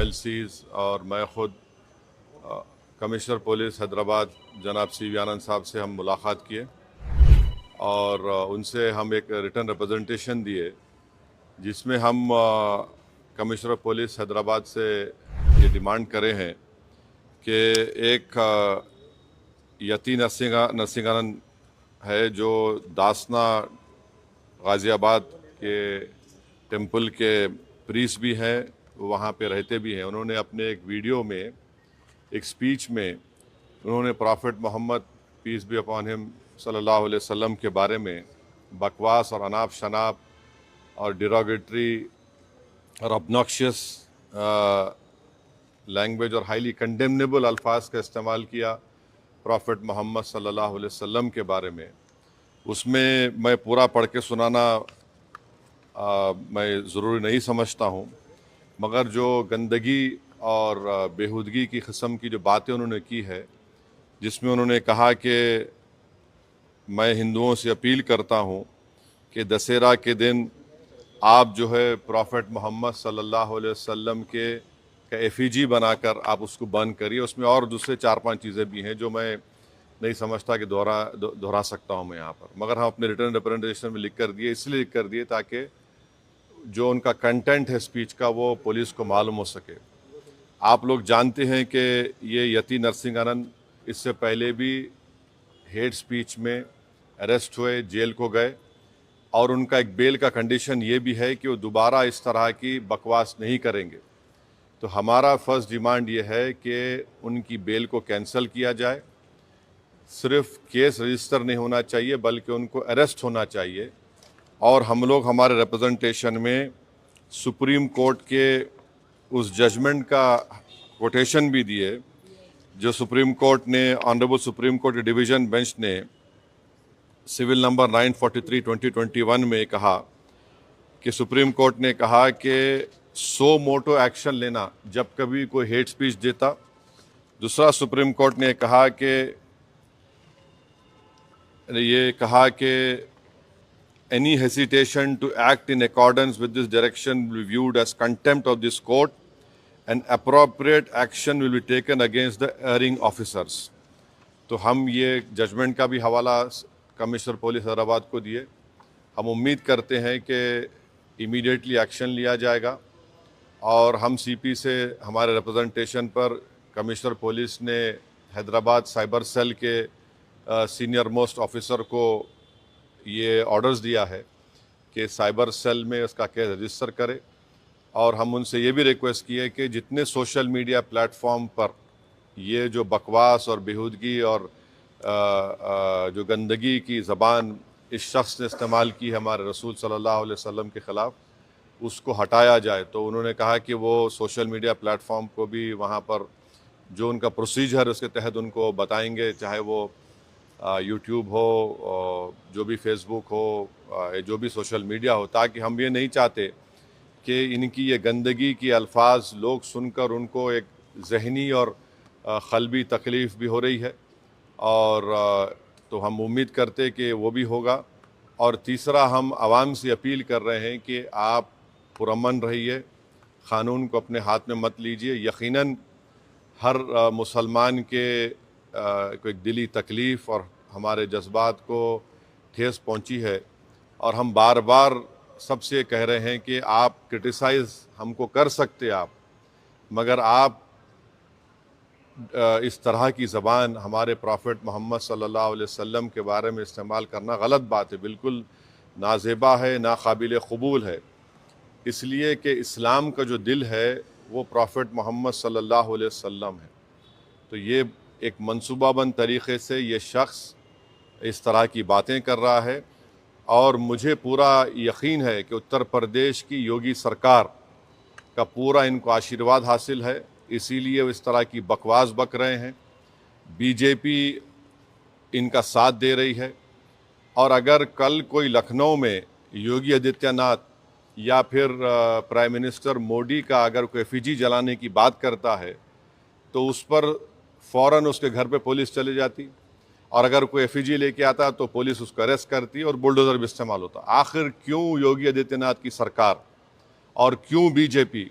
MLCs और मैं ख़ुद कमिश्नर पुलिस हैदराबाद जनाब CV आनंद साहब से हम मुलाकात किए और उनसे हम एक रिटन रिप्रेजेंटेशन दिए जिसमें हम कमिश्नर पुलिस हैदराबाद से ये डिमांड करे हैं कि एक यती नरसिंहानंद है जो दासना गाज़ियाबाद के टेंपल के प्रीस्ट भी हैं, वहाँ पे रहते भी हैं। उन्होंने अपने एक वीडियो में एक स्पीच में उन्होंने prophet Muhammad peace be upon him सल्लल्लाहु अलैहि वसल्लम के बारे में बकवास और अनाप शनाप और डिरोगेटरी और ऑब्नॉक्शियस लैंग्वेज और हाईली कंडेमनेबल अल्फाज का इस्तेमाल किया प्रॉफिट मोहम्मद सल्लल्लाहु अलैहि वसल्लम के बारे में। उसमें मैं पूरा पढ़ के सुनाना मैं ज़रूरी नहीं समझता हूँ, मगर जो गंदगी और बेहूदगी की किस्म की जो बातें उन्होंने की है, जिसमें उन्होंने कहा कि मैं हिंदुओं से अपील करता हूँ कि दशहरा के दिन आप जो है प्रॉफिट मोहम्मद सल्लल्लाहु अलैहि वसल्लम के एफिजी बनाकर आप उसको बंद करिए। उसमें और दूसरे 4-5 चीज़ें भी हैं जो मैं नहीं समझता कि दोहरा सकता हूँ मैं यहाँ पर, मगर हम अपने रिटर्न रिप्रेजेंटेशन में लिख कर दिए, इसलिए लिख कर दिए ताकि जो उनका कंटेंट है स्पीच का वो पुलिस को मालूम हो सके। आप लोग जानते हैं कि ये यती नरसिंहानंद इससे पहले भी हेट स्पीच में अरेस्ट हुए, जेल को गए और उनका एक बेल का कंडीशन ये भी है कि वो दोबारा इस तरह की बकवास नहीं करेंगे। तो हमारा फर्स्ट डिमांड ये है कि उनकी बेल को कैंसिल किया जाए। सिर्फ केस रजिस्टर नहीं होना चाहिए बल्कि उनको अरेस्ट होना चाहिए। और हम लोग हमारे रिप्रेजेंटेशन में सुप्रीम कोर्ट के उस जजमेंट का कोटेशन भी दिए जो सुप्रीम कोर्ट ने, honourable supreme court division bench ने सिविल नंबर 943/2021 में कहा कि सुप्रीम कोर्ट ने कहा कि सो मोटो एक्शन लेना जब कभी कोई हेट स्पीच देता। दूसरा, सुप्रीम कोर्ट ने कहा कि any hesitation to act in accordance with this direction will be viewed as contempt of this court and appropriate action will be taken against the erring officers। तो हम ये judgement का भी हवाला कमिश्नर पुलिस हैदराबाद को दिए। हम उम्मीद करते हैं कि इमीडिएटली एक्शन लिया जाएगा और हम CP से हमारे रिप्रेजेंटेशन पर कमिश्नर पुलिस ने हैदराबाद साइबर सेल के सीनियर मोस्ट ऑफिसर को ये ऑर्डर्स दिया है कि साइबर सेल में उसका केस रजिस्टर करे। और हम उनसे ये भी रिक्वेस्ट की है कि जितने सोशल मीडिया प्लेटफॉर्म पर ये जो बकवास और बेहूदगी और जो गंदगी की ज़बान इस शख्स ने इस्तेमाल की है हमारे रसूल सल्लल्लाहु अलैहि वसल्लम के ख़िलाफ़, उसको हटाया जाए। तो उन्होंने कहा कि वो सोशल मीडिया प्लेटफॉर्म को भी वहाँ पर जो उनका प्रोसीजर उसके तहत उनको बताएंगे, चाहे वो यूट्यूब हो, जो भी फेसबुक हो, जो भी सोशल मीडिया हो, ताकि हम ये नहीं चाहते कि इनकी ये गंदगी की अल्फाज लोग सुनकर उनको एक जहनी और क़ल्बी तकलीफ़ भी हो रही है। और तो हम उम्मीद करते कि वो भी होगा। और तीसरा, हम आवाम से अपील कर रहे हैं कि आप पुरअमन रहिए, क़ानून को अपने हाथ में मत लीजिए। यकीनन हर मुसलमान के को एक दिली तकलीफ़ और हमारे जज्बात को ठेस पहुंची है और हम बार बार सबसे कह रहे हैं कि आप क्रिटिसाइज़ हमको कर सकते आप, मगर आप इस तरह की ज़बान हमारे प्रॉफिट मोहम्मद सल्लल्लाहु अलैहि वसल्लम के बारे में इस्तेमाल करना गलत बात है, बिल्कुल नाज़ेबा है, नाकाबिल क़बूल है। इसलिए कि इस्लाम का जो दिल है वो प्रॉफिट मोहम्मद सल्लल्लाहु अलैहि वसल्लम है। तो ये एक मनसूबाबंद तरीक़े से ये शख्स इस तरह की बातें कर रहा है और मुझे पूरा यकीन है कि उत्तर प्रदेश की योगी सरकार का पूरा इनको आशीर्वाद हासिल है, इसीलिए वो इस तरह की बकवास बक रहे हैं। बीजेपी इनका साथ दे रही है और अगर कल कोई लखनऊ में योगी आदित्यनाथ या फिर प्राइम मिनिस्टर मोदी का अगर कोई एफिजी जलाने की बात करता है तो उस पर फ़ौरन उसके घर पे पुलिस चली जाती और अगर कोई एफिजी लेके आता तो पुलिस उसको अरेस्ट करती और बुलडोज़र भी इस्तेमाल होता। आखिर क्यों योगी आदित्यनाथ की सरकार और क्यों बीजेपी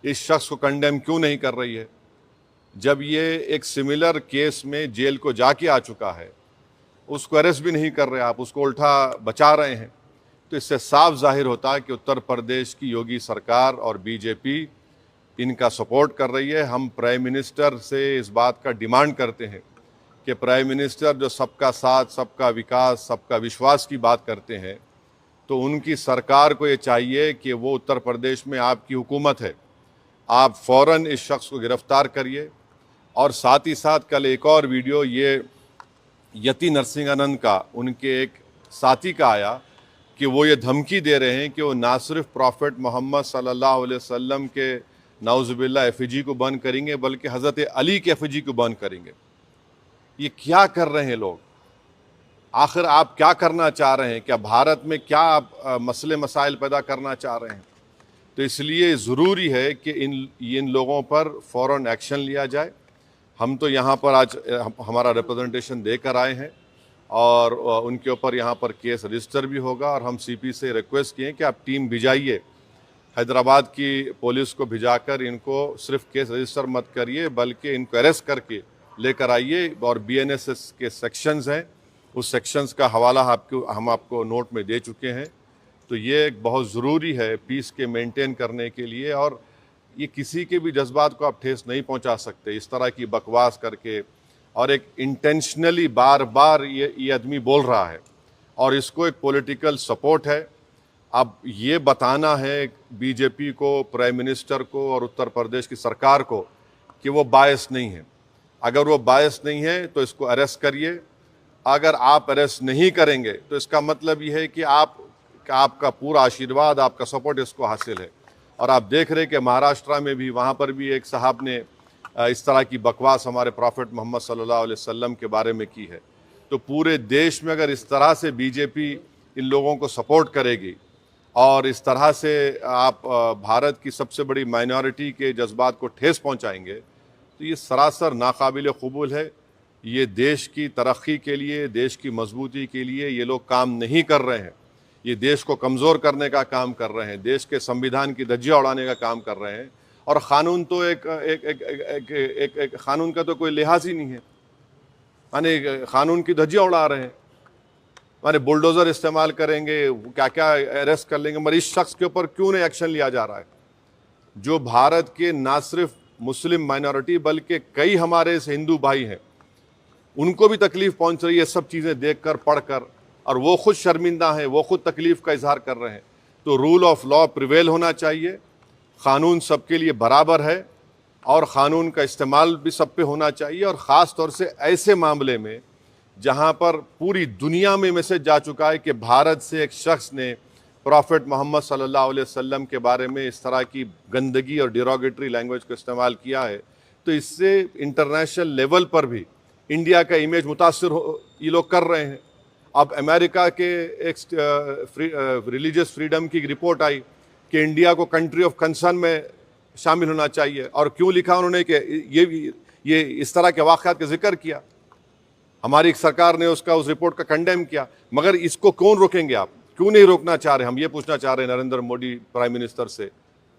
इस शख्स को कंडेम क्यों नहीं कर रही है? जब ये एक सिमिलर केस में जेल को जाके आ चुका है, उसको अरेस्ट भी नहीं कर रहे आप, उसको उल्टा बचा रहे हैं। तो इससे साफ जाहिर होता है कि उत्तर प्रदेश की योगी सरकार और बीजेपी इनका सपोर्ट कर रही है। हम प्राइम मिनिस्टर से इस बात का डिमांड करते हैं कि प्राइम मिनिस्टर जो सबका साथ, सबका विकास, सबका विश्वास की बात करते हैं, तो उनकी सरकार को ये चाहिए कि वो उत्तर प्रदेश में आपकी हुकूमत है, आप फ़ौरन इस शख्स को गिरफ्तार करिए। और साथ ही साथ कल एक और वीडियो ये यति नरसिंहानंद का, उनके एक साथी का आया कि वो ये धमकी दे रहे हैं कि वो ना सिर्फ प्रॉफेट मोहम्मद सल्लल्लाहु अलैहि वसल्लम के नाउज़ुबिल्लाह एफिजी को बंद करेंगे, बल्कि हज़रत अली के एफिजी को बंद करेंगे। ये क्या कर रहे हैं लोग? आखिर आप क्या करना चाह रहे हैं? क्या भारत में क्या आप मसले मसाइल पैदा करना चाह रहे हैं? तो इसलिए ज़रूरी है कि इन लोगों पर फ़ौरन एक्शन लिया जाए। हम तो यहाँ पर आज हमारा रिप्रेजेंटेशन देकर आए हैं और उनके ऊपर यहाँ पर केस रजिस्टर भी होगा। और हम सीपी से रिक्वेस्ट किए कि आप टीम भिजाइए, हैदराबाद की पुलिस को भिजाकर इनको सिर्फ केस रजिस्टर मत करिए, बल्कि इनको अरेस्ट करके लेकर आइए। और बीएनएस के सेक्शंस हैं, उस सेक्शंस का हवाला हम आपको नोट में दे चुके हैं। तो ये बहुत ज़रूरी है पीस के मेंटेन करने के लिए। और ये किसी के भी जज्बात को आप ठेस नहीं पहुंचा सकते इस तरह की बकवास करके। और एक इंटेंशनली बार बार ये आदमी बोल रहा है और इसको एक पॉलिटिकल सपोर्ट है। अब ये बताना है बीजेपी को, प्राइम मिनिस्टर को और उत्तर प्रदेश की सरकार को कि वो बायस नहीं है। अगर वो बायस नहीं है तो इसको अरेस्ट करिए। अगर आप अरेस्ट नहीं करेंगे तो इसका मतलब ये है कि आपका पूरा आशीर्वाद, आपका सपोर्ट इसको हासिल है। और आप देख रहे हैं कि महाराष्ट्र में भी, वहाँ पर भी एक साहब ने इस तरह की बकवास हमारे प्रॉफेट मोहम्मद सल्लल्लाहु अलैहि वसल्लम के बारे में की है। तो पूरे देश में अगर इस तरह से बीजेपी इन लोगों को सपोर्ट करेगी और इस तरह से आप भारत की सबसे बड़ी माइनॉरिटी के जज्बात को ठेस पहुँचाएंगे, तो ये सरासर नाकाबिल कबूल है। ये देश की तरक्की के लिए, देश की मजबूती के लिए ये लोग काम नहीं कर रहे हैं। ये देश को कमज़ोर करने का काम कर रहे हैं, देश के संविधान की धज्जियाँ उड़ाने का काम कर रहे हैं। और क़ानून तो एक क़ानून का तो कोई लिहाज ही नहीं है, माने क़ानून की धज्जियाँ उड़ा रहे हैं। माने बुलडोज़र इस्तेमाल करेंगे, क्या क्या अरेस्ट कर लेंगे, मगर इस शख्स के ऊपर क्यों नहीं एक्शन लिया जा रहा है? जो भारत के ना सिर्फ मुस्लिम माइनॉरिटी बल्कि कई हमारे हिंदू भाई हैं, उनको भी तकलीफ़ पहुंच रही है सब चीज़ें देखकर, पढ़कर, और वो खुद शर्मिंदा हैं, वो खुद तकलीफ़ का इजहार कर रहे हैं। तो रूल ऑफ लॉ प्रिवेल होना चाहिए, क़ानून सबके लिए बराबर है और क़ानून का इस्तेमाल भी सब पे होना चाहिए। और ख़ास तौर से ऐसे मामले में जहाँ पर पूरी दुनिया में मैसेज जा चुका है कि भारत से एक शख्स ने प्रॉफेट मोहम्मद सल्लल्लाहु अलैहि वसल्लम के बारे में इस तरह की गंदगी और डिरोगेटरी लैंग्वेज को इस्तेमाल किया है, तो इससे इंटरनेशनल लेवल पर भी इंडिया का इमेज मुतासर ये लोग कर रहे हैं। अब अमेरिका के एक रिलीजियस फ्रीडम की रिपोर्ट आई कि इंडिया को कंट्री ऑफ कंसर्न में शामिल होना चाहिए। और क्यों लिखा उन्होंने कि ये इस तरह के वाक़यात का जिक्र किया, हमारी सरकार ने उस रिपोर्ट का कंडेम किया। मगर इसको कौन रोकेंगे आप? क्यों नहीं रोकना चाह रहे? हम ये पूछना चाह रहे हैं नरेंद्र मोदी प्राइम मिनिस्टर से,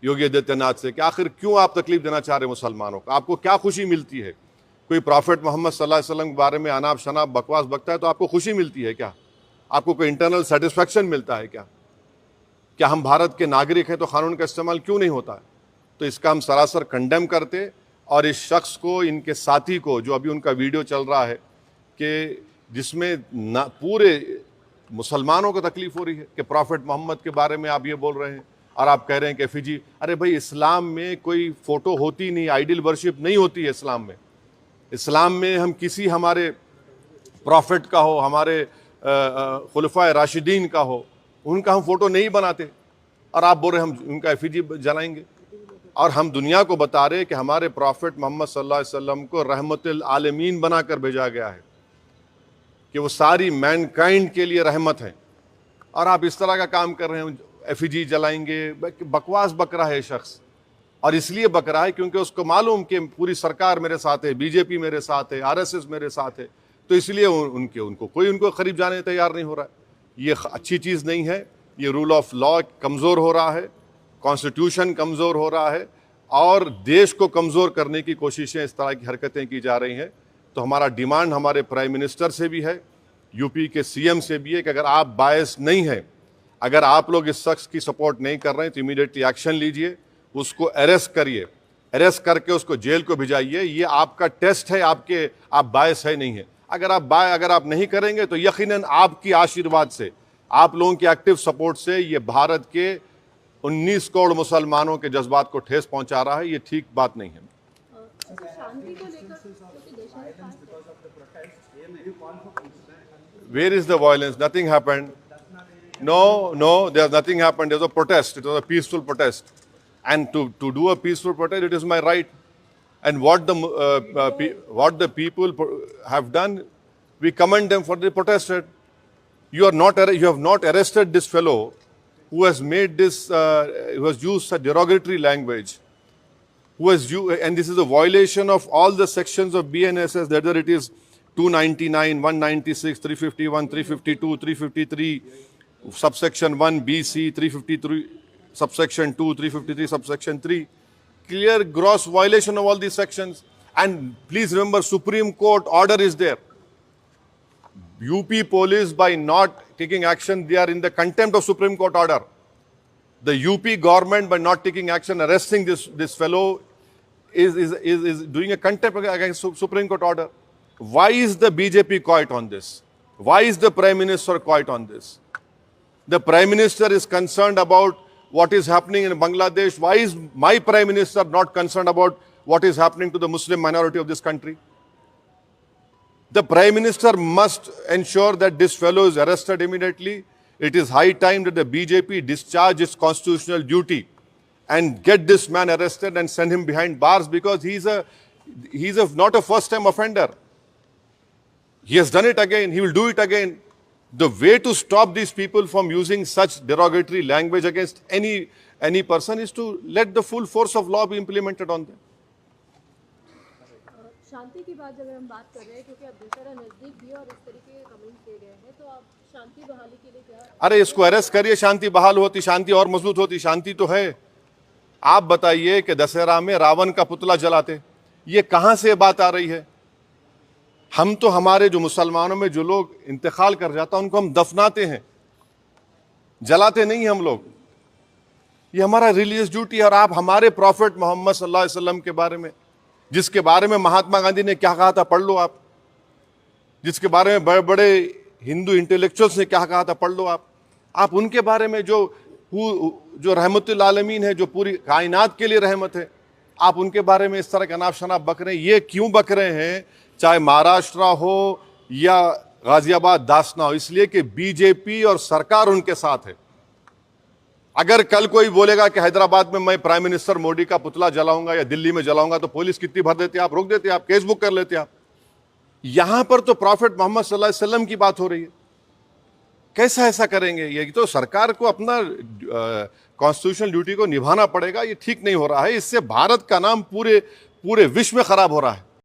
योगी आदित्यनाथ से, कि आखिर क्यों आप तकलीफ देना चाह रहे हैं मुसलमानों को? आपको क्या खुशी मिलती है? कोई प्रॉफेट मोहम्मद सल्लल्लाहु अलैहि वसल्लम के बारे में अनाप शनाप बकवास बकता है तो आपको खुशी मिलती है क्या? आपको कोई इंटरनल सेटिस्फेक्शन मिलता है क्या? क्या हम भारत के नागरिक हैं तो क़ानून का इस्तेमाल क्यों नहीं होता है? तो इसका हम सरासर कंडेम करते। और इस शख्स को, इनके साथी को, जो अभी उनका वीडियो चल रहा है कि जिसमें पूरे मुसलमानों को तकलीफ़ हो रही है कि प्रॉफेट मोहम्मद के बारे में आप ये बोल रहे हैं और आप कह रहे हैं कि एफिजी। अरे भाई, इस्लाम में कोई फ़ोटो होती नहीं, आइडल वर्शिप नहीं होती है इस्लाम में। इस्लाम में हम किसी हमारे प्रॉफिट का हो, हमारे खुलफाए राशिदीन का हो, उनका हम फ़ोटो नहीं बनाते। और आप बोल रहे हम उनका एफिजी जलाएंगे। और हम दुनिया को बता रहे कि हमारे प्रॉफिट मोहम्मद सल्लल्लाहु अलैहि वसल्लम को रहमतुल आलमीन बनाकर भेजा गया है, कि वो सारी मैनकाइंड के लिए रहमत है। और आप इस तरह का काम कर रहे हैं, एफिजी जलाएंगे। बकवास बक रहा है शख्स। और इसलिए बक रहा है क्योंकि उसको मालूम कि पूरी सरकार मेरे साथ है, बीजेपी मेरे साथ है, आरएसएस मेरे साथ है, तो इसलिए उनको करीब जाने तैयार नहीं हो रहा है। ये अच्छी चीज़ नहीं है। ये रूल ऑफ लॉ कमज़ोर हो रहा है, कॉन्स्टिट्यूशन कमज़ोर हो रहा है। और देश को कमज़ोर करने की कोशिशें, इस तरह की हरकतें की जा रही हैं। तो हमारा डिमांड हमारे प्राइम मिनिस्टर से भी है, यूपी के सीएम से भी है कि अगर आप बायस नहीं हैं, अगर आप लोग इस शख्स की सपोर्ट नहीं कर रहे हैं तो इमीडिएटली एक्शन लीजिए, उसको अरेस्ट करिए, अरेस्ट करके उसको जेल को भिजाइए। ये आपका टेस्ट है, आप बायस है नहीं है। अगर आप नहीं करेंगे तो यकीनन आपकी आशीर्वाद से, आप लोगों की एक्टिव सपोर्ट से ये भारत के 19 करोड़ मुसलमानों के जज्बात को ठेस पहुंचा रहा है। ये ठीक बात नहीं है। शांति को लेकर क्योंकि देश में Where is the violence? Nothing happened. No, there's nothing happened. There's a protest. It was a peaceful protest. And to do a peaceful protest, it is my right. And what the people have done, we commend them for the protested. You have not arrested this fellow who has made this, who has used such derogatory language, and this is a violation of all the sections of BNSS, whether it is 299, 196, 351, 352, 353, subsection 1, BC, 353, subsection 2, 353, subsection 3. Clear gross violation of all these sections. And please remember, Supreme Court order is there. UP police, by not taking action, they are in the contempt of Supreme Court order. The UP government, by not taking action, arresting this fellow, is doing a contempt against Supreme Court order. Why is the BJP quiet on this? Why is the Prime Minister quiet on this? The Prime Minister is concerned about what is happening in Bangladesh. Why is my Prime Minister not concerned about what is happening to the Muslim minority of this country? The Prime Minister must ensure that this fellow is arrested immediately. It is high time that the BJP discharge its constitutional duty and get this man arrested and send him behind bars, because he's not a first-time offender. He has done it again. He will do it again. The way to stop these people from using such derogatory language against any person is to let the full force of law be implemented on them. शांति की बात जब हम बात कर रहे हैं, क्योंकि अब दशहरा नजदीक भी है और इस तरीके के कमेंट्स दिए गए हैं, तो आप शांति बहाली के लिए क्या? अरे इसको अरेस्ट करिए, शांति बहाल होती, शांति और मजबूत होती। शांति तो है। आप बताइए कि दशहरा में रावण का पुतला जलाते, ये कहां से बात आ रही है? हम तो हमारे जो मुसलमानों में जो लोग इंतकाल कर जाता उनको हम दफनाते हैं, जलाते नहीं हम लोग। ये हमारा रिलीजियस ड्यूटी है। और आप हमारे प्रॉफिट मोहम्मद सल्लल्लाहु अलैहि वसल्लम के बारे में, जिसके बारे में महात्मा गांधी ने क्या कहा था, पढ़ लो आप। जिसके बारे में बड़े बड़े हिंदू इंटेलेक्चुअल्स ने क्या कहा था, पढ़ लो आप उनके बारे में, जो रहमतुल आलमीन है, जो पूरी कायनात के लिए रहमत है, आप उनके बारे में इस तरह का नाफ शनाफ बक रहे हैं। ये क्यों बक रहे हैं? चाहे महाराष्ट्र हो या गाजियाबाद दासना हो, इसलिए कि बीजेपी और सरकार उनके साथ है। अगर कल कोई बोलेगा कि हैदराबाद में मैं प्राइम मिनिस्टर मोदी का पुतला जलाऊंगा या दिल्ली में जलाऊंगा, तो पुलिस कितनी भर देते, आप रोक देते, आप केस बुक कर लेते। आप यहां पर तो प्रॉफिट मोहम्मद सल्लल्लाहु अलैहि वसल्लम की बात हो रही है। कैसा ऐसा करेंगे? ये तो सरकार को अपना कॉन्स्टिट्यूशनल ड्यूटी को निभाना पड़ेगा। ये ठीक नहीं हो रहा है। इससे भारत का नाम पूरे विश्व में खराब हो रहा है।